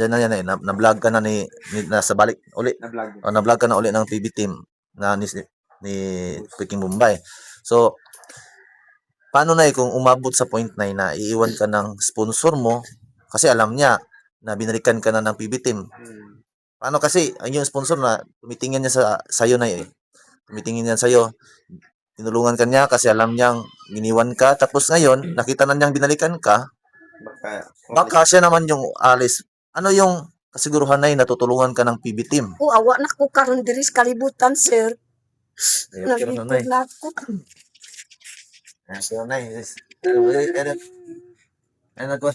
Diyan na yan eh, na-vlog ka na nasa balik uli. Na-vlog. O na-vlog ka na uli ng PB team na ni Peking Mumbai. So, paano na kung umabot sa point na iiwan ka ng sponsor mo kasi alam niya na binalikan ka na ng PB team. Paano kasi yung sponsor na tumitingin niya sa iyo na eh. Tumitingin niya sa iyo. Tinulungan ka niya kasi alam niyang giniwan ka tapos ngayon nakita na niyang binalikan ka. Baka siya naman yung alis. Ano yung kasiguruhan na natutulungan ka ng PB team? Awa na ko karon diri sa kalibutan, sir. Okay, Naglikod na ako. So, nice. Ano ko?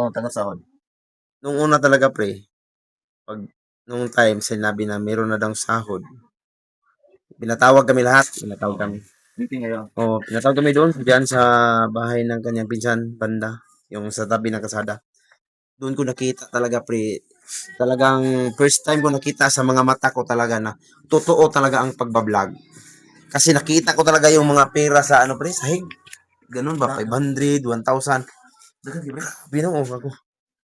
Tanong sahod. Nung una talaga pre, nung time sinabi na meron na daw sahod, pinatawag kami lahat, Meeting ngayon. Pinatawag kami doon, diyan sa bahay ng kanyang pinsan, banda, yung sa tabi ng kasada. Doon ko nakita talaga pre, talagang first time ko nakita sa mga mata ko talaga na totoo talaga ang pagbablog. Kasi nakita ko talaga yung mga pera sa pre, sahig. Ganun ba, 500, 1,000. Binong ako.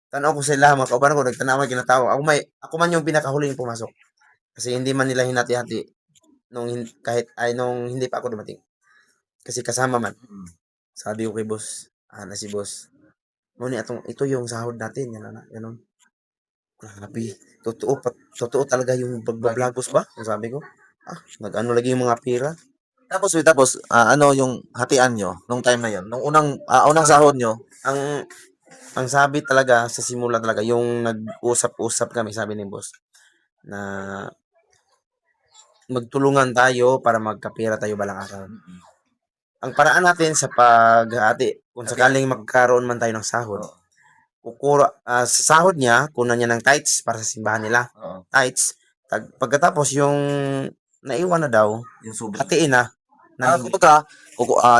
Tanaw ko sila, mga kauban ko, nagtanaw, kinatawa. Ako man yung pinakahuling pumasok. Kasi hindi man nila hinati-hati nung hindi pa ako dumating. Kasi kasama man. Sabi ko kay boss, na si boss, ito yung sahod natin, ganun. Grabe. Totoo talaga yung pagbablogos ba? Sabi ko. Nag-ano lagi yung mga pera. Tapos ano yung hatian nyo nung time na yon? Nung unang sahod nyo? Ang sabi talaga sa simula talaga, yung nag-usap-usap kami, sabi ni boss, na magtulungan tayo para magkapera tayo balang araw. Ang paraan natin sa paghati, kung sakaling magkaroon man tayo ng sahod, sa sahod niya, kunan niya ng tithes para sa simbahan nila. Tithes. Pagkatapos yung naiwan na daw, Yung hatiin na. Kumbaga,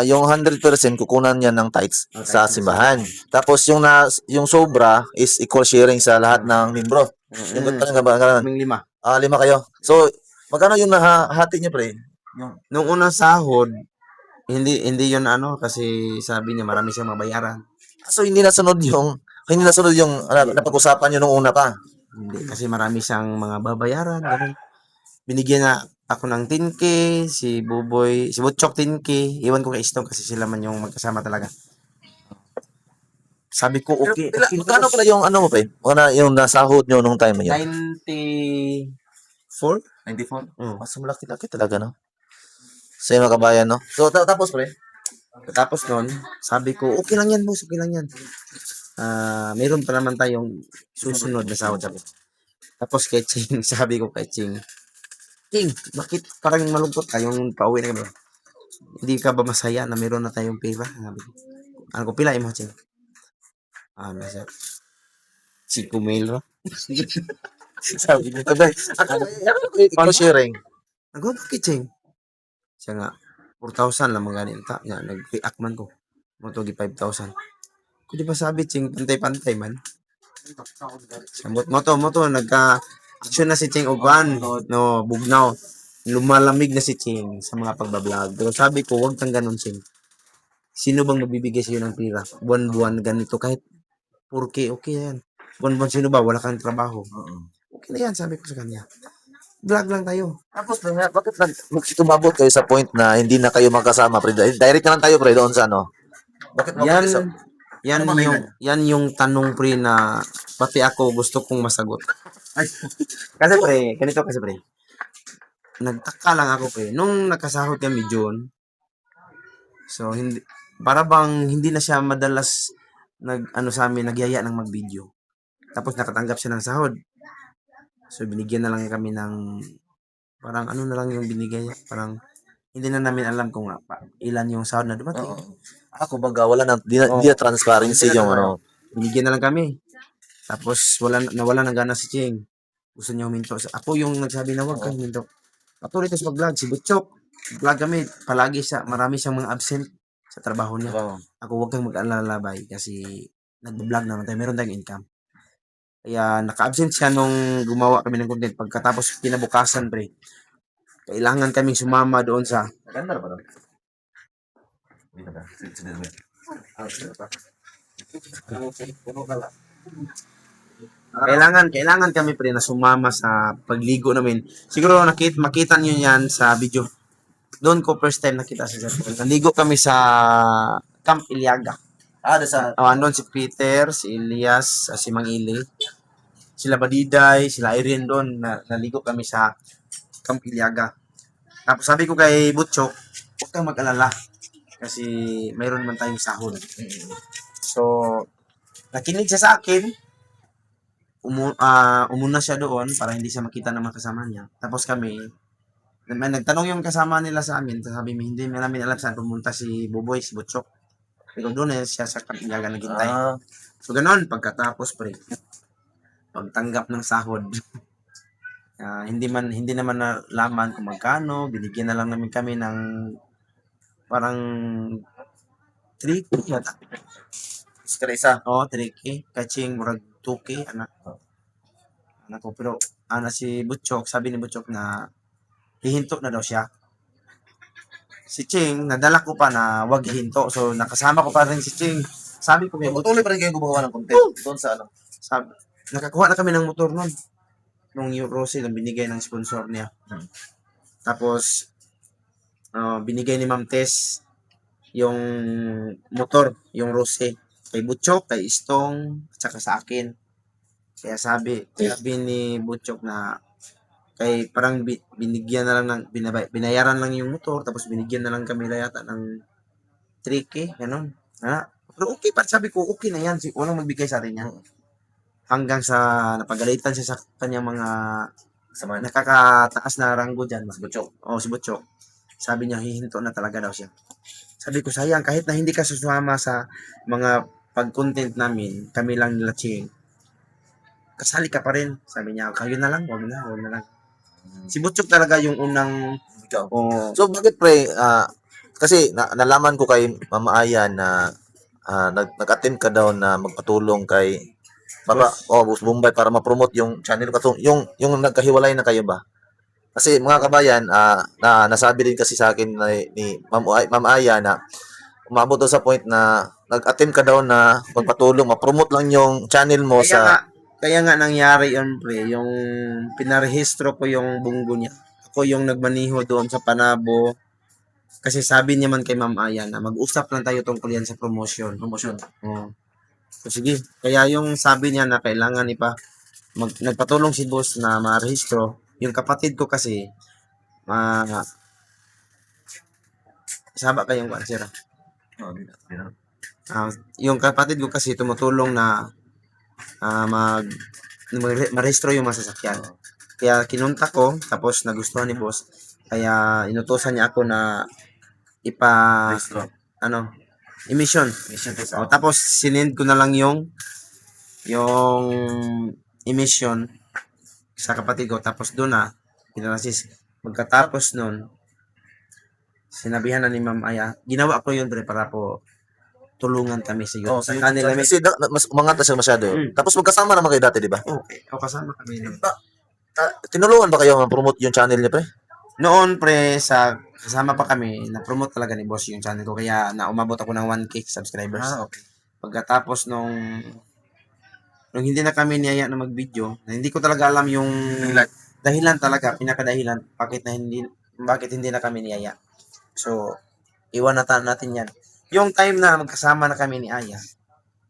yung 100% kukunan niya ng tithes sa simbahan. Tapos yung sobra is equal sharing sa lahat ng membro. Yung Kaming 5. 5 kayo. So, magkano yung nahati niyo pre? Nung unang sahod, hindi yun kasi sabi niya marami siyang mabayaran. So, hindi nasunod yung napag-usapan niyo nung una pa. Hindi, kasi marami siyang mga babayaran. Ganun. Binigyan na ako ng 10K, si Butchok 10K. Iwan ko kay Istong kasi sila man yung magkasama talaga. Sabi ko, okay. Magkano pala yung mo pre? Yung nasahod niyo nung time na yun? 94? 94? Mas malaki-laki talaga, no? Sa mga kabayan, no? So, tapos pre? Tapos nun, sabi ko, okay lang yan, boss. Okay lang yan. Meron pa naman tayong susunod na sahod. Tapos kay Ching, sabi ko kay Ching, bakit parang malungkot ka yung pauwi na kami? Hindi ka ba masaya na meron na tayong pera? Sabi ko, ano ko, pila mo, Ching? Nasa 5 mail, Sabi niya, equal sharing. bakit, Ching? Siya nga, 4,000 lang mga ganito. Nag-react man ko. Motogi 5,000. Kung di ba sabi, Ching, pantay-pantay man. Moto, nagka-action na si Ching Ogwan. No, bugnaw. Lumalamig na si Ching sa mga pagbablog. Pero sabi ko, huwag kang ganun, Ching. Sino bang magbibigay sa'yo ng pera? Buwan-buwan ganito. Kahit 4K, okay yan. Buwan-buwan sino ba? Wala kang trabaho. Okay na yan, sabi ko sa kanya. Vlog lang tayo. Tapos, bakit tumabot kayo sa point na hindi na kayo magkasama, pre? Direct na lang tayo, pre, doon sa ano? Bakit Yan yung tanong pre na pati ako gusto kong masagot. Kasi pre, ganito kasi pre. Nagtaka lang ako pre. Nung nakasahod kami June, so para bang hindi na siya madalas sa amin nagyaya ng mag-video. Tapos nakatanggap siya ng sahod. So binigyan na lang kami ng parang na lang yung binigay niya. Parang hindi na namin alam kung ilan yung sahod na dumating. Ako baga, wala na, di na transparency yung ano. Binigyan na lang kami. Tapos nawala ng gana si Ching. Gusto niya huminto. Ako yung nagsabi na wag kang huminto. Patuloy tayo sa pag-vlog. Si Butchok, vlog kami. Palagi marami siyang mga absent sa trabaho niya. Ako wag kang mag-alala bay kasi nag-vlog naman tayo. Meron tayong income. Kaya naka-absent siya nung gumawa kami ng content. Pagkatapos kinabukasan pre, kailangan kaming sumama doon sa Kailangan kami pre na sumama sa pagligo namin. Siguro makita niyo yan sa video. Doon ko first time nakita si Sir Paul. Naligo kami sa Camp Iliaga. Sa Andun si Peter, si Elias, si Mang Ili, sila Badiday, sila Irene doon. Naligo kami sa Camp Iliaga. Tapos sabi ko kay Butchok, huwag kang mag-alala. Kasi mayroon naman tayong sahod. So, nakinig siya sa akin. Umuna siya doon para hindi siya makita ng mga kasama niya. Tapos kami, nagtanong yung kasama nila sa amin. Sabi mo, hindi namin alam saan pumunta si Buboy, si Butchok. Pero doon siya sa Kapilaga naghintay. So, ganoon. Pagkatapos, pre, pagtanggap ng sahod, hindi naman nalaman kung magkano. Binigyan na lang namin kami ng parang 3K yata. isa. Oo, 3K. Kaching, murag 2K, anak ko. Pero, si Butchok, sabi ni Butchok na hihinto na daw siya. Si Ching, nadala ko pa na wag hinto. So, nakasama ko pa rin si Ching. Sabi ko kay Butchok, Patuloy pa rin kayong gumagawa ng content doon sa ano. nakakuha na kami ng motor nun. Nung Rosy, nung binigay ng sponsor niya. Tapos, binigay ni Ma'am Tess yung motor, yung Rosy. Kay Butchok, kay Istong, at saka sa akin. Kaya sabi ni Butchok na parang binigyan na lang binayaran lang yung motor, tapos binigyan na lang kami yata ng 3K, gano'n. Pero okay pa, sabi ko, okay na yan. Walang magbigay sa atin yan. Hanggang sa napagalitan siya sa kanyang mga nakakataas na ranggo dyan. Si Butchok. Sabi niya, hihinto na talaga daw siya. Sabi ko, sayang, kahit na hindi ka susama sa mga pag-content namin, kami lang nila Ching, kasali ka pa rin. Sabi niya, kayo na lang, wag na lang. Si Butchok talaga yung unang... So, bakit pre, kasi nalaman ko kay Mama Aya na nag-attend ka daw na magpatulong kay Boss Bombay para ma-promote yung channel ko. Yung nagkahiwalay na kayo ba? Kasi mga kabayan, na nasabi din kasi sa akin ni Ma'am Aya na umabot daw sa point na nag-attend ka daw na magpatulong, ma-promote lang yung channel mo Kaya nga nangyari yun, pre, yung pinarehistro ko yung bunggo niya. Ako yung nagmaniho doon sa Panabo. Kasi sabi niya man kay Ma'am Aya na mag-usap lang tayo tungkol yan sa promotion. Oo. So, sige. Kaya yung sabi niya na kailangan nagpatulong si boss na marehistro. Yung kapatid ko kasi, saba kayong answer. Yung kapatid ko kasi tumutulong na marehistro yung masasakyan. Kaya kinunta ko, tapos nagustuhan ni boss. Kaya inutosan niya ako na emission. Tapos sinend ko na lang yung emission sa kapatid ko. Tapos doon pinalasis. Pagkatapos nun, sinabihan na ni Ma'am Aya, ginawa ko yun para po tulungan kami sa YouTube. sa kanila. Kasi mas umangat na siya masyado. Tapos magkasama naman kayo dati, di ba? Okay. Kasama kami. Tinulungan ba kayo ma-promote yung channel niya, pre? Noon, pre, kasama pa kami, na-promote talaga ni boss yung channel ko. Kaya umabot ako ng 1K subscribers. Okay. Pagkatapos nung hindi na kami niyaya na mag-video, na hindi ko talaga alam yung dahilan talaga, pinakadahilan, bakit hindi na kami niyaya. So, iwan natin yan. Yung time na magkasama na kami ni Aya,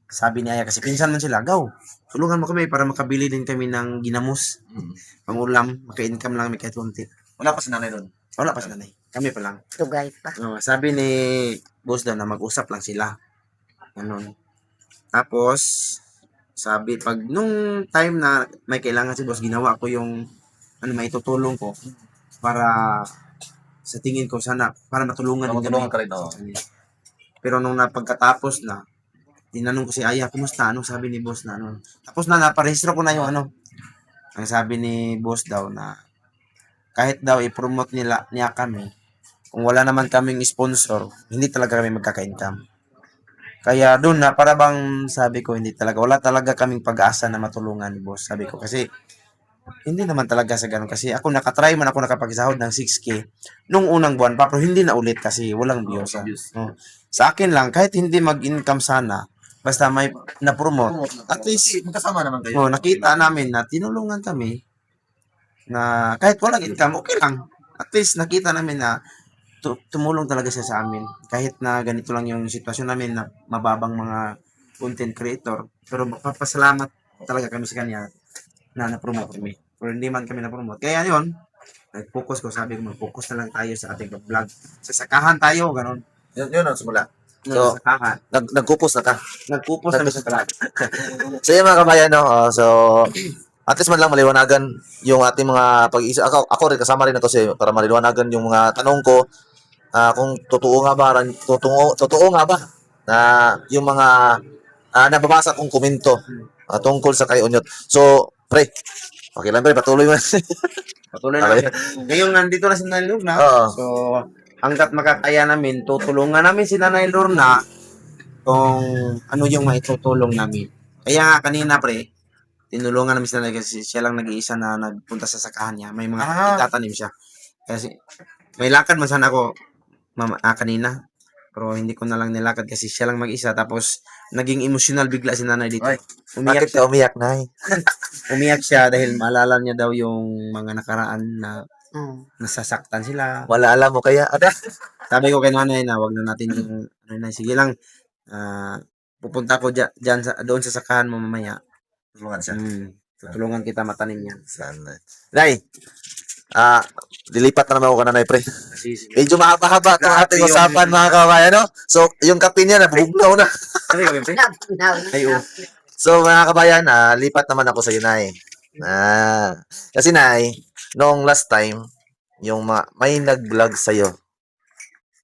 sabi ni Aya, kasi pinsan man sila, tulungan mo kami para makabili din kami ng ginamos, pangulam, maka-income lang kami kahit konti. Wala pa si nanay doon. Wala pa si nanay. Kami pa lang. Tugay pa. Sabi ni boss daw na mag-usap lang sila. Ganun. Tapos, sabi, nung time na may kailangan si boss, ginawa ko yung may tutulong ko para sa tingin ko sana, para matulungan din kami. ka rin, Pero nung napagkatapos na, tinanong ko si Aya, kumusta? Anong sabi ni boss na ano? Tapos naparehistro ko na yung Ang sabi ni boss daw na kahit daw i-promote niya kami, kung wala naman kaming sponsor, hindi talaga kami magkaka-income. Kaya doon para bang sabi ko, wala talaga kaming pag-asa na matulungan ni boss. Sabi ko kasi Hindi naman talaga sa ganun kasi ako nakatry man ako nakapagsahod ng 6K nung unang buwan pa pero hindi na ulit kasi walang views. Oh. Sa akin lang kahit hindi mag-income sana basta may na-promote at least magkasama naman kayo. nakita namin na tinulungan kami na kahit walang income okay lang. At least nakita namin na tumulong talaga siya sa amin kahit na ganito lang yung sitwasyon namin na mababang mga content creator pero magpapasalamat talaga kami sa kanya na na-promote kami. Pero hindi man kami na-promote. Kaya yun, nag-focus ko. Sabi ko, mag-focus na lang tayo sa ating vlog. Sasakahan tayo, ganun. Yun ang simula. So, So, sakahan. nagkupos na ka. Nag-focus kami sa vlog. So yun mga kabayan, no? So, at least man lang maliwanagan yung ating mga pag-iisip. Ako rin, kasama rin na to para maliwanagan yung mga tanong ko. Kung totoo nga ba, totoo nga ba na yung mga nababasa kong komento tungkol sa kay Onyot. So, pre, okay lang pre, patuloy mo. Patuloy na. Okay. Ngayon, nandito na si Nanay Lorna. Oo. So, hanggat makakaya namin, tutulungan namin si Nanay Lorna kung ano yung maitutulong namin. Kaya nga kanina, pre, tinulungan namin si Nanay kasi siya lang nag-iisa na nagpunta sa sakahan niya. May mga itatanim siya. Kasi, may lakad man sana ako kanina. Pero hindi ko na lang nilakad kasi siya lang mag-isa. Tapos, naging emotional bigla si Nanay dito. Ay, Umiyak Bakit ka umiyak, Nay? umiyak siya dahil maalala niya daw yung mga nakaraan na Oh. nasasaktan sila. Wala alam mo kaya. Sabi ko kay nanay na wag na natin yung ano na, sige lang. Pupunta ko dyan doon sa sakahan mo mamaya. Tulungan siya. Tutulungan kita matanim yan. Sana. Nay, dilipat na naman ako ka na, Nay, pre. Kasi sige. Medyo mahaba-haba itong Grabe ating yung- usapan, mga kabayan, no? So, yung kape niya, nabubugnaw na. Sabi ko, pre. Ay, oh. So, mga kabayan, lipat naman ako sa iyo, Nay. Kasi, Nay, noong last time, yung may nag-vlog sa'yo.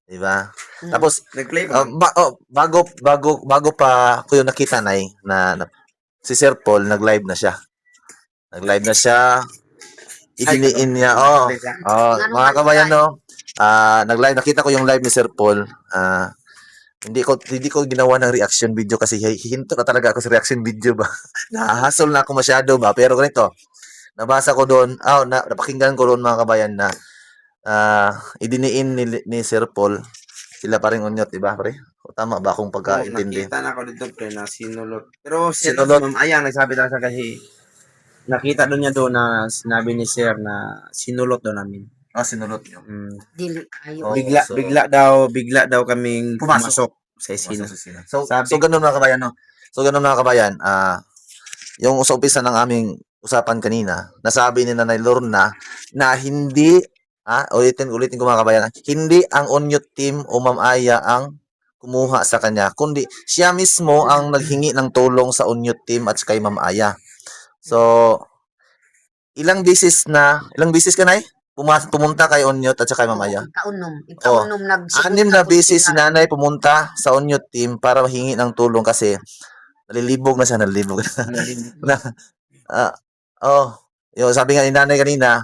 Diba? Tapos, Nag-play ba? bago pa ko yung nakita, Nay, na si Sir Paul, nag-live na siya. Nag-live na siya. Idiniin niya. Mga kabayan, no? Nag-live. Nakita ko yung live ni Sir Paul. Hindi ko ginawa ng reaction video kasi hihinto na talaga ako sa reaction video ba. Nahahasol na ako masyado ba. Pero ganito, nabasa ko doon, napakinggan ko doon mga kabayan na idiniin ni Sir Paul, sila pa rin Onyot, diba, pre? O, tama ba akong pagkaintindi? Nakita na ako dito, pre, na sinulot. Pero Sinulot. Ma'am Ayang, nagsabi talaga siya kasi nakita doon niya doon na sinabi ni Sir na sinulot doon namin. Sinulot niyo. Dili Oh, ayo. Bigla daw kaming Pumasok. pumasok sa esina. So, Sabi- so ganun mga kabayan, no? So, ganun mga kabayan, yung sa umpisa ng aming usapan kanina, nasabi ni Nanay Lorna na hindi, ulitin ko mga kabayan, hindi ang Onyot team o Ma'am Aya ang kumuha sa kanya, kundi siya mismo ang naghingi ng tulong sa Onyot team at kay Ma'am Aya. So, ilang bisis ka, Nay? Pumunta kay Onyot at saka kay Ma'am Aya. Ikaunom Anim na beses si nanay pumunta sa Onyot team para hingi ng tulong kasi nalilibog na siya. Yung sabi nga ni nanay kanina,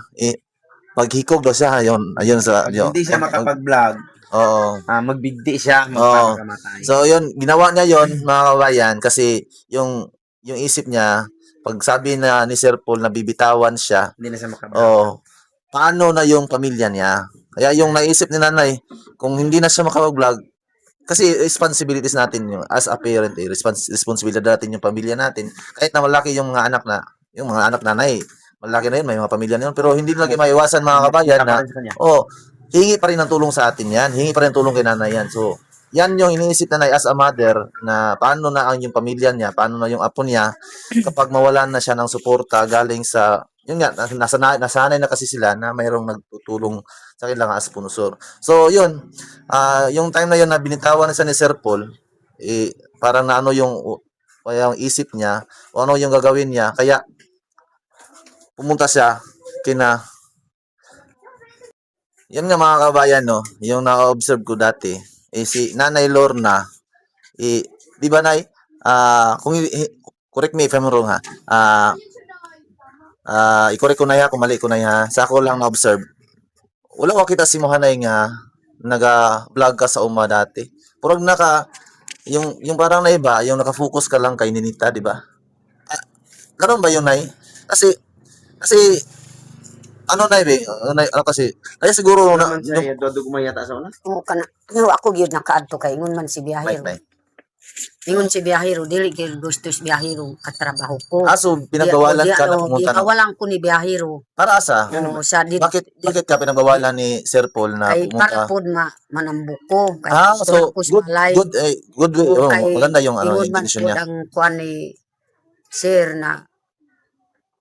maghikog daw siya. Ayun sa, Pag hindi siya makapag-vlog, Oo. magbigdi siya, Oo. magpapakamatay. So, yun, ginawa niya yon mga kabayan, kasi yung isip niya, pag sabi na ni Sir Paul na bibitawan siya, Hindi na siya makablog. paano na yung pamilya niya? Kaya yung naisip ni nanay, kung hindi na siya makapag-vlog, kasi responsibilities natin yung as a parent, responsibilidad natin yung pamilya natin. Kahit na malaki yung mga anak nanay, malaki na yun, may mga pamilya na yun, pero hindi lagi maiwasan mga kabayan na, hingi pa rin ng tulong sa atin yan, hingi pa rin ng tulong kay nanay yan. So, yan yung iniisip nanay as a mother na paano na ang yung pamilya niya, paano na yung apo niya kapag mawalan na siya ng suporta galing sa yun nga, nasanay na kasi sila na mayroong nagtutulong sa kanila as sponsor. So, yun, yung time na yun na binitawan na siya ni Sir Paul, parang na ano yung isip niya, o ano yung gagawin niya, kaya pumunta siya yan nga mga kabayan, no, yung na-observe ko dati, si Nanay Lorna, di ba, Nay, correct me if I'm wrong, ha, i-correct ko na ya, kung mali ko na ya, sa ako lang na-observe, wala ko kita si Mohanay nga, naga-vlog ka sa uma dati, purag yung parang na iba, yung nakafocus ka lang kay Ninita, di ba? Ganun ba yun, Nay? Kasi, Kasi ano na ano kasi kaya siguro na Naman siya yung dudugma yata sa una. Oo kana. Pero ako gyud nakaadto kay ingon man si mic biyahero. na. Ingon si biyahero dili gyud gusto si biyahero katrabaho ko. So pinagbawalan ka na pumunta ng Gibawalan ko ni biyahero. para asa? Oo, sa Bakit ka pinagbawalan ni Sir Paul na kay para pumunta? pod manambuk ko kay So ko good balay. good Oo, kay maganda yung ano ingon man intention pod niya. ang kuan ni sir na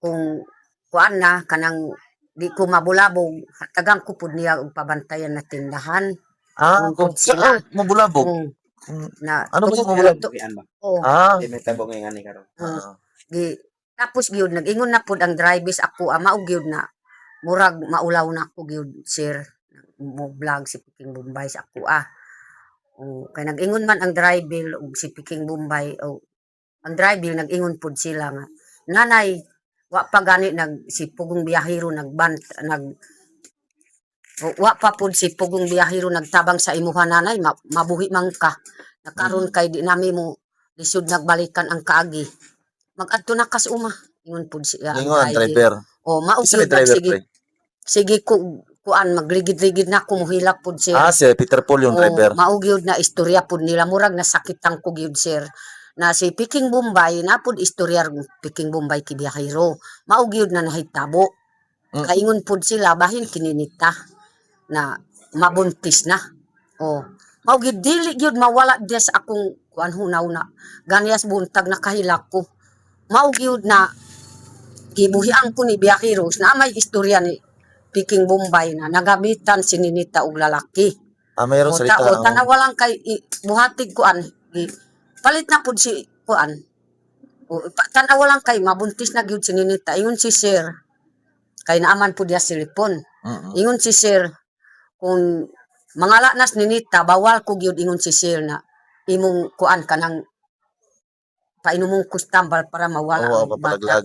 kung kuan na kanang di ko mabulabog hatagang ko pud niya og pabantayan na tindahan. Kung Sila. mabulabog. Kung na Ano ba yung tungod mabulabog? ato- Bukian ba? Oo. Di may tabong nga ni karon. Di tapos gyud nag-ingon na pud ang drivers ako mao gyud na murag maulaw na ako gyud sir mo vlog si Piking Bombay sa ako kay nag-ingon man ang driver og si Piking Bombay ang driver nag-ingon pud sila nga nanay wa pa gani nag si Pugong Biyahero wa pa pud si Pugong Biyahero nagtabang sa imuha nanay mabuhi man ka nakaron kay di nami mo lisod nagbalikan ang kaagi mag-adto na kas uma ingon pud siya Ingon ang driver. mao Isa may gyud driver sige pre. sige kuan magligid-ligid na ko mohilak pud sir. Si Peter Paul yung driver. Mao gyud na istorya pud nila murag nasakitan ko gyud sir. Na si Piking Bombay na pud istorya Piking Bombay ki Biyahero. Mao gyud na nahitabo. Kaingon pud sila bahin kininita na mabuntis na. Mao gyud dili gyud mawala diya sa akong kuan hunaw na. Ganyas buntag nakahilak ko. Mao gyud na gibuhian ko ni Biyahero na may istorya ni Piking Bombay na nagamitan si Ninita og lalaki. Mayroong salita. Tanawa lang kay buhatig kuan. Palit na pud si kuan. Tanawa lang kay mabuntis na gyud si Ninita. Ingon si sir kay naaman pud ya silipon. Ingon si sir kung mangala nas Ninita bawal ko gyud ingon si sir na imong kuan kanang painumong kustambal para mawala ang bata.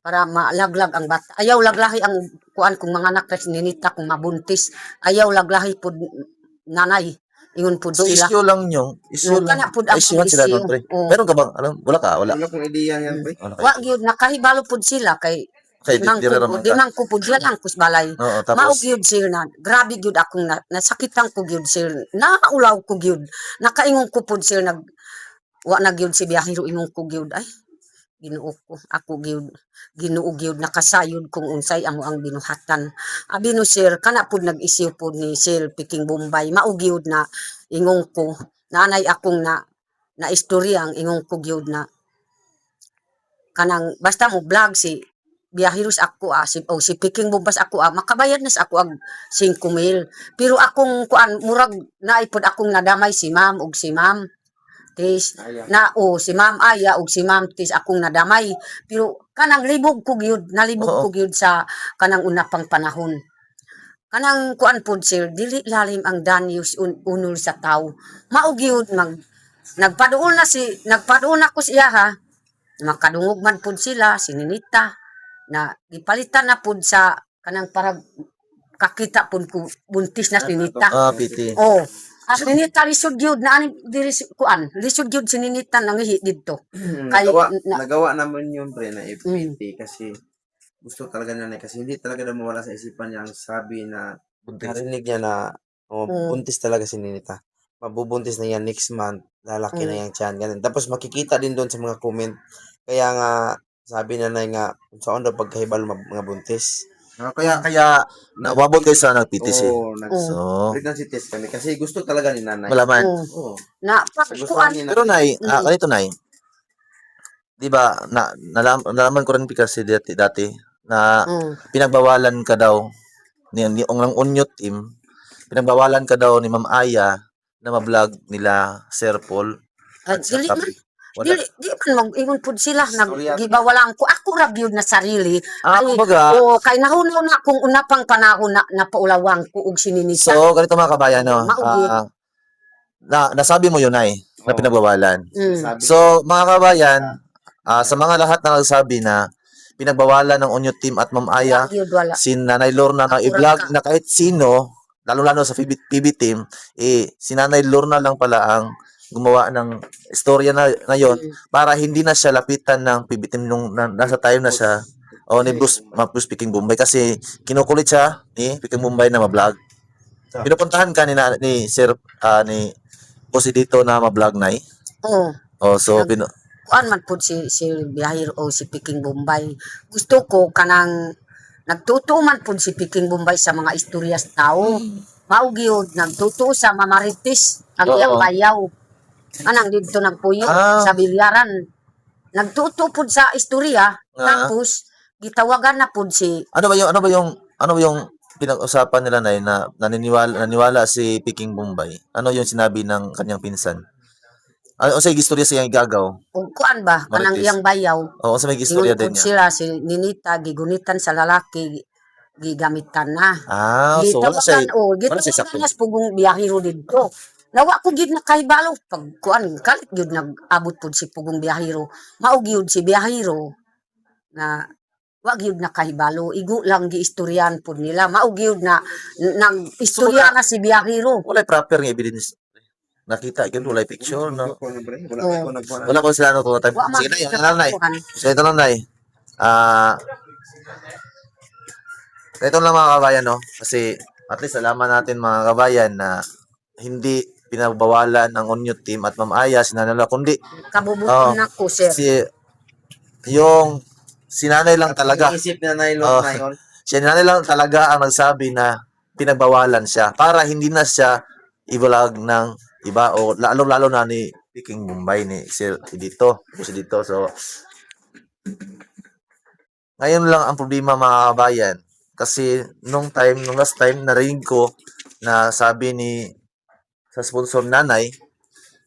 Para malaglag ang bata. Ayaw laglahi ang kuan kung mga anak ni Ninita kung mabuntis. Ayaw laglahi pud nanay. Ingon pud So sila. issue lang yung issue lang. Kana pud ang Issue sila issue. doon pre. Meron ka bang alam? Wala ka, wala. Wala kong ideya yan, pre. Wa gyud nakahibalo pud sila kay Kay di raman di ka. man ko pud lang kus balay. Oo, Mao tapos gyud sir na grabe gyud akong nasakitan ko gyud sir. Naulaw ko gyud. Nakaingon ko pud sir wa na gyud si Biyahero ingon ko gyud ay Ginoo ko ako gyud Ginoo gyud nakasayod kung unsay amo ang binuhatan. Abi no sir kana pud nag-isyu pud ni Sir Piking Bombay mao gyud na ingon ko nanay akong na istorya ang ingon ko gyud na kanang basta mo vlog si Biyahero sa ako si Piking Bombay sa ako makabayad na sa ako ang 5,000 pero akong kuan murag naipod akong nadamay si ma'am ug si ma'am Tis si Ma'am Aya ug si Ma'am Tis akong nadamay pero kanang nalibog ko gyud sa kanang una pang panahon kanang kuan pod sir dili lalim ang danyos unol sa tao mao gyud nagpaduol ako siya ha makadungog man pod sila si Ninita na gipalitan na pod sa kanang para kakita pod ko buntis na si Ninita PT. Ninita lisod gyud na ani diri kuan lisod gyud si Ninita nangihi didto kay nagawa naman yun pre na FPT kasi gusto talaga niya kasi hindi talaga na mawala sa isipan niya ang sabi na narinig niya na buntis talaga si Ninita. Mabubuntis na yan next month, lalaki na yung tiyan, ganun. Tapos makikita din doon sa mga comment. Kaya nga sabi na nga kung saan daw pagkahibalo mga buntis. Kaya nawabot kayo sa nag-PTC. So, pregnancy test kami kasi gusto talaga ni nanay. Malaman. Na kuan Pero nay, ganito nay. 'Di ba nalaman ko rin kasi dati na pinagbawalan ka daw ni ang Unyo team. Pinagbawalan ka daw ni Ma'am Aya na ma-vlog nila Sir Paul. Dili man mag-ingon pud sila naggibawalan ko ako ra gyud na sarili kumbaga kay nahunaw na akong una pang panahon na napaulawang ko og si Ninita. So ganito mga kabayan no. Nasabi mo yun ay na pinagbawalan. So mga kabayan sa mga lahat na nagsabi na pinagbawalan ng Unyo team at Ma'am Aya si Nanay Lorna na i-vlog na kahit sino lalo sa PB team si Nanay Lorna lang pala ang gumawa ng istorya na yon para hindi na siya lapitan ng PB team nung nasa time na siya ni Bruce Speaking Bombay kasi kinukulit siya ni Speaking Bombay na ma-vlog. Pinupuntahan ka ni Sir ni Boss dito na ma-vlog na Oo. so Kuan man pud si Biyahiro o si Peking Bombay. Gusto ko kanang nagtuto man pud si Peking Bombay sa mga istoryas tao. Mao gyud nagtuto sa mamarites ang Oo. iyang bayaw. Anang dito nagpuyo Ah. sa bilyaran. Nagtuto pud sa istorya tapos gitawagan na pud si ano ba yung pinag-usapan nila na naniwala si Peking Bombay? Ano yung sinabi ng kanyang pinsan? Ano sa istorya siya igagaw? og kuan ba kanang Marites. iyang bayaw. Oo, sa may istorya din Ingon niya. sila si Ninita gigunitan sa lalaki gigamitan na. So wala siya Gitawagan sakto. niya sa pugong biyahero dito. Nawa ko gid na kahibalo pag kuan kalit gyud nag-abot pud si pugong biyahero. Mao gyud si biyahero na wa gyud na kahibalo igo lang giistoryan pud nila. Mao gyud na nag-istorya na si biyahero. Wala proper nga evidence. Nakita yun, wala picture, no? Oo. Wala ko sila no time. Wa man Sige na, gyud ano na. kuan. So ito lang na. Ito lang mga kabayan, no? Kasi at least alaman natin mga kabayan na hindi pinabawalan ng Onyo team at Ma'am Aya, sinanala, kundi Kabubuton nako sir. yung sinanay lang talaga. Isip na nailot Oh. na yun. Sinanay lang talaga ang nagsabi na pinagbawalan siya para hindi na siya i-vlog ng iba o lalo na ni Peking Bombay ni Sir dito. So ngayon lang ang problema mga kabayan kasi nung last time narinig ko na sabi ni sa sponsor nanay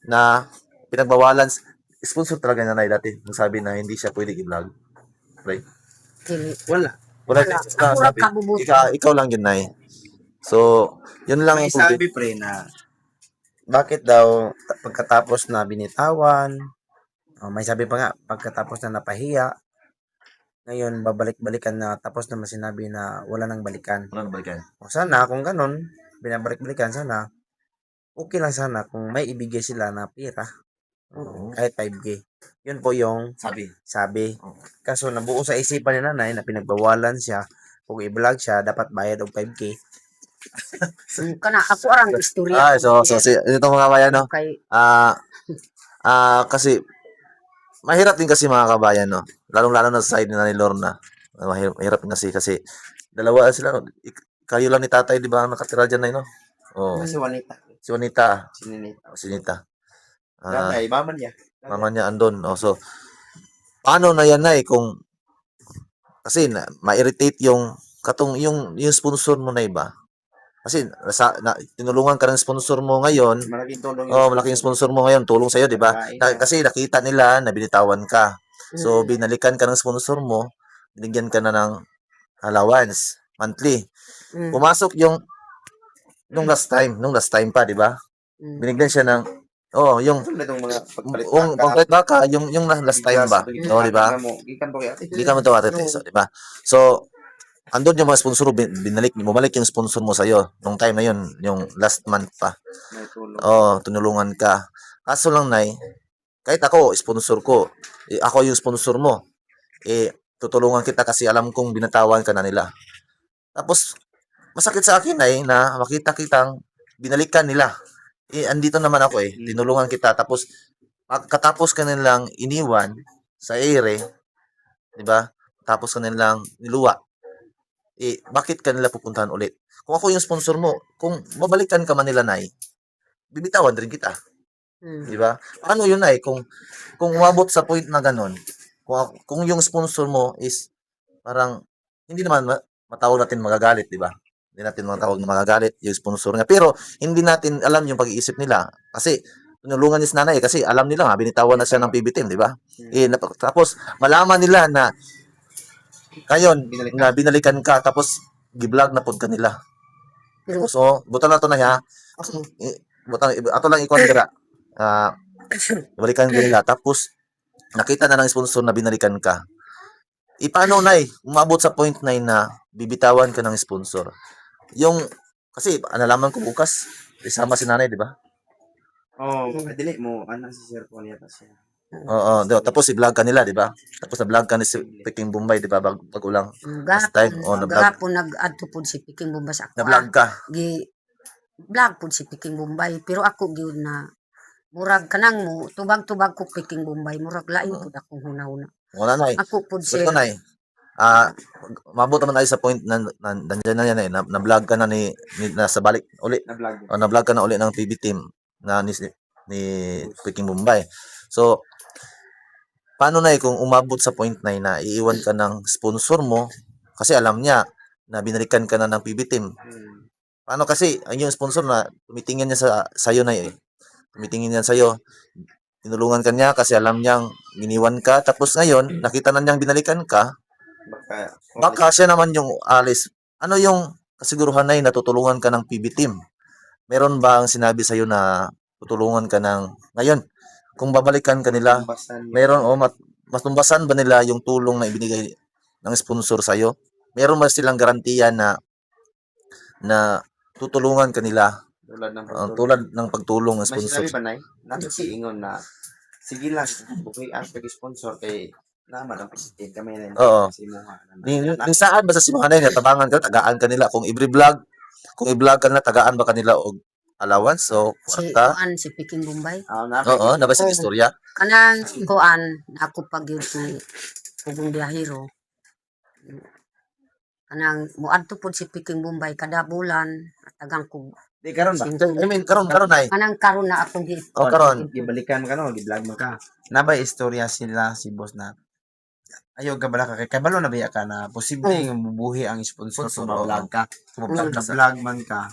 na pinagbawalan sponsor talaga nanay dati nung sabi na hindi siya pwede i-vlog. Right? Dili. Wala. Wala. Ako ra kabubuton. Ikaw lang yun, Nay. So, yun lang May ang problema. sabi pre na bakit daw pagkatapos na binitawan, may sabi pa nga pagkatapos na napahiya, ngayon babalik-balikan na tapos naman sinabi na wala nang balikan. Wala na balikan. O sana kung ganun, binabalik-balikan sana, okay lang sana kung may ibigay sila na pera. Kahit 5K. Yun po yung sabi. Oo. Kaso nabuo sa isipan ni nanay na pinagbawalan siya. Kung i-vlog siya, dapat bayad og 5K. Kana ako arang istorya. So ito mga kabayan, no? Kay Kasi mahirap din kasi mga kabayan, no? Lalong-lalo na sa side ni Lorna. Mahirap din kasi dalawa sila, no? Kayo lang ni tatay, di ba, nakatira dyan na, no? Oh, Kasi wanita. si Juanita, Sininita. si Nita. Nanay, mama niya. Mama niya andon. So, paano na yan na kung kasi ma-irritate yung sponsor mo na iba. Kasi tinulungan ka ng sponsor mo ngayon. Malaking tulong Malaking sponsor mo ngayon, tulong sa'yo, di ba? Kasi nakita nila na binitawan ka. So, binalikan ka ng sponsor mo, binigyan ka na ng allowance, monthly. Pumasok nung last time pa, di ba? Binigyan siya ng, yung mga pagpalit baka, yung last time ba? Di ba? Hindi ka mo ito so, di ba? So, andun yung mga sponsor, bumalik yung sponsor mo sa'yo nung time na yun, yung last month pa. Tunulungan ka. Kaso lang, Nay, kahit ako, sponsor ko, ako yung sponsor mo, tutulungan kita kasi alam kong binatawan ka na nila. Tapos, masakit sa akin, Nay, na makita kitang binalikan nila. Andito naman ako, tinulungan kita. Tapos, katapos ka nilang iniwan sa ere, di ba? Tapos ka nilang niluwa. Bakit kanila pupuntahan ulit? Kung ako yung sponsor mo, kung mabalikan ka man nila, Nay, bibitawan rin kita. Di ba? Paano yun, Nay? Kung umabot sa point na ganun, kung yung sponsor mo is parang, hindi naman matawag natin magagalit, di ba? Hindi natin matawag na magagalit yung sponsor niya. Pero, hindi natin alam yung pag-iisip nila. Kasi, tinulungan niya si nanay kasi alam nila nga, binitawan na siya ng PB team, di ba? Tapos, malaman nila na kayon na binalikan ka tapos gi-vlog na pod kanila. So, buta na to na ha. Ato lang ikon dira. Balikan nila tapos nakita na ng sponsor na binalikan ka. Paano nay umabot sa point na bibitawan ka ng sponsor? Kasi nalaman ko bukas isama si nanay, di ba? dili mo ana si Sir Juan yata siya. Oo, di ba? Tapos i-vlog ka nila, di ba? Tapos na-vlog ka ni si Peking Bombay, di ba? Bago lang. Last time, na-vlog. Gahapon nag-adto pod si Piking Bombay sa ako. Na-vlog ka. Vlog pod si Piking Bombay, pero ako gyud na murag kanang mo tubag-tubag ko Piking Bombay, murag lain pod akong hunahuna. Wala na eh. Ako pod Sir sir. ko na eh. Mabot naman tayo sa point na nandiyan na yan eh. Na-vlog ka na nasa balik uli. Na-vlog. Na-vlog ka na uli ng PB team na ni Peking Bombay. So, paano na kung umabot sa point na iiwan ka ng sponsor mo kasi alam niya na binalikan ka na ng PB team. Paano kasi ang yung sponsor na tumitingin niya sa sayo na eh. Tumitingin niya sa iyo. Tinulungan ka niya kasi alam niyang giniwan ka tapos ngayon nakita na niyang binalikan ka. Baka siya naman yung alis. Ano yung kasiguruhan na natutulungan ka ng PB team? Meron ba ang sinabi sa iyo na tutulungan ka ng ngayon? Kung babalikan ka nila, meron o matumbasan ba nila yung tulong na ibinigay ng sponsor sa iyo? Meron ba silang garantiya na tutulungan ka nila tulad ng pagtulong ng May sponsor? sinabi ba, Nay? Nakasiingon na, sige lang, buhay ang pag-sponsor kay naman ang pag kami na Oo. si Muha. Ni saan ba sa simuhanay nga tabangan ka, tagaan ka nila kung i-vlog ka na tagaan ba kanila og allowance o Si kwarta? kuan si Piking Bombay. Oo, nabasig istorya. Kanang kuan ako pag yun si Pugong Biyahero. Kanang muadto pod si Piking Bombay kada bulan at tagang ko. Di karon ba? I mean, karon ay. Kanang karon na akong O karon. Gibalikan mo ka no, gi-vlog mo ka. Nabay istorya sila si boss na ayaw ka bala ka kay kabalo na biya ka na posible nga mabuhi ang sponsor Sponsor, kung ma-vlog ka. Kung ma-vlog man ka,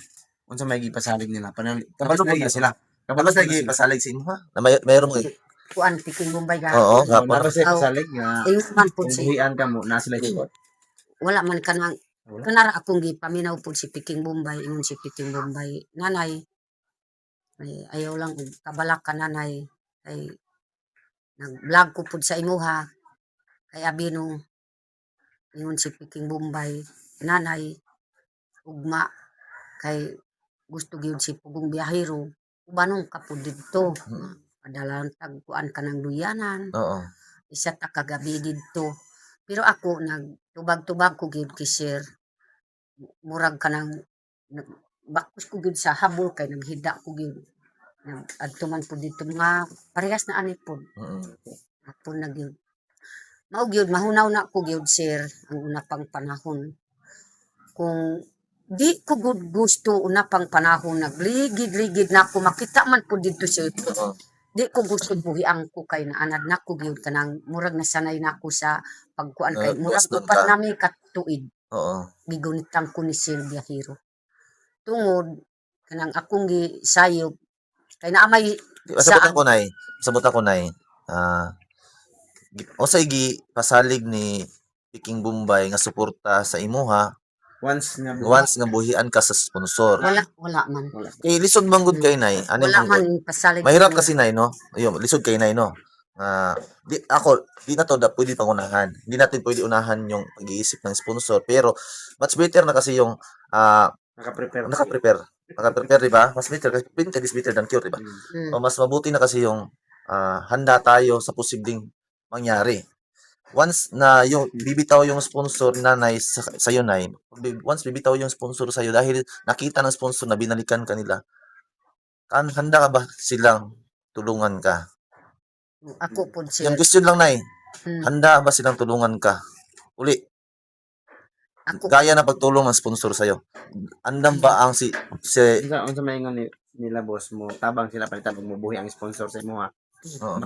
unsa may gipasalig nila. Kabalo na sila. Kabalo sa pasalig sa imo ha. Na mayroon mo kuan Piking Bombay ga. Oo, Napa gapon. sa pasalig nga Ayun man pod kung si buhian ka mo na sila ito. wala man kanang kanara akong gipaminaw pod si Piking Bombay ingon si Piking Bombay nanay ay ayaw lang og kabalak ka nanay ay nag-vlog ko pod sa imuha kay abino ingon si Piking Bombay nanay ugma kay gusto gyud si Pugong Biyahero ubanong ka pod didto padalan tagkuan ka ng duyanan Oo. isa ta kagabi didto pero ako nagtubag-tubag ko gyud kay sir murag ka ng bakos ko gyud sa habol kay naghida ko gyud adto man po dito mga parehas na ani pod ako na gyud mao gyud mahunaw na ko gyud sir ang una pang panahon kung di ko gud gusto una pang panahon nagligid-ligid na ako makita man po dito sir di ko gusto buhiang ko kay naanad na ko gyud kanang murag nasanay na ako sa pagkuan kay murag Gusto upat ka. nami katuig Oo. gigunitang ko ni Sylvia Hero tungod kanang akong gisayop kay naamay Pasabot ako nay. Pasabot ako nay. Usay gi pasalig ni Peking Bombay nga suporta sa imuha Once nga once nga buhian ka sa sponsor. wala man Kay lisod man gud kay nay. Ani wala man man gud. yung pasalig Mahirap ko. kasi nay no. Ayun, lisod kay nay no. Di na to pwede pangunahan. Hindi natin pwede unahan yung pag-iisip ng sponsor pero much better na kasi yung naka-prepare. Naka-prepare, di ba? Mas better kasi pinka is better than cure, di ba? O mas mabuti na kasi yung handa tayo sa posibleng mangyari. Once na yung bibitaw yung sponsor nanay sa iyo nay, once bibitaw yung sponsor sa iyo dahil nakita ng sponsor na binalikan kanila, handa ka ba silang tulungan ka? Ako po Yung sir. question lang nay, handa ba silang tulungan ka? Uli, Ako gaya na pagtulong ng sponsor sa iyo. Andam ba ang si Unsa may ingon nila boss mo, tabang sila palitan og mabuhi ang sponsor sa imo ha. Oo.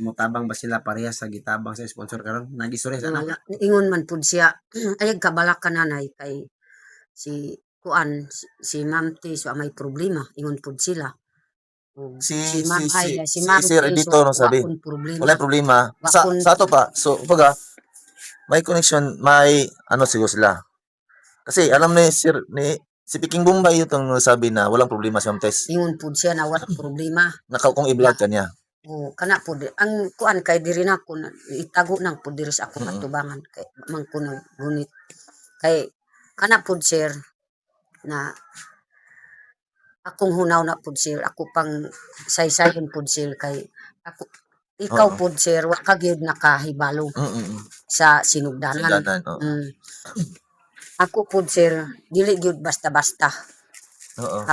Motabang ba sila parehas sa gitabang sa sponsor karon? Nagistorya sa wala ingon man pud siya ayag kabalak ka nanay kay si kuan si Ma'am T so may problema ingon pud sila. si Ma'am si Ayla, si Ma'am Sir T, Edito no sabi. wakon problema. Wala problema. Sa ato pa. So, upaga, may connection, may ano siguro sila. Kasi alam ni si Peking Bombay itong sabi na walang problema si Ma'am Tess. Ingon pud siya na wala problema. Kung i-vlog ka niya. O kana pud ang kuan kay diri na ko itago nang pud diri sa ako katubangan kay man ko gunit. Kay kana pud sir na akong hunaw na pud sir ako pang saysayon pud sir kay ako ikaw Oo. pod sir wa ka gyud nakahibalo sa sinugdanan. Sinugdanan, oo. Ako pod sir dili gyud basta-basta. Oo.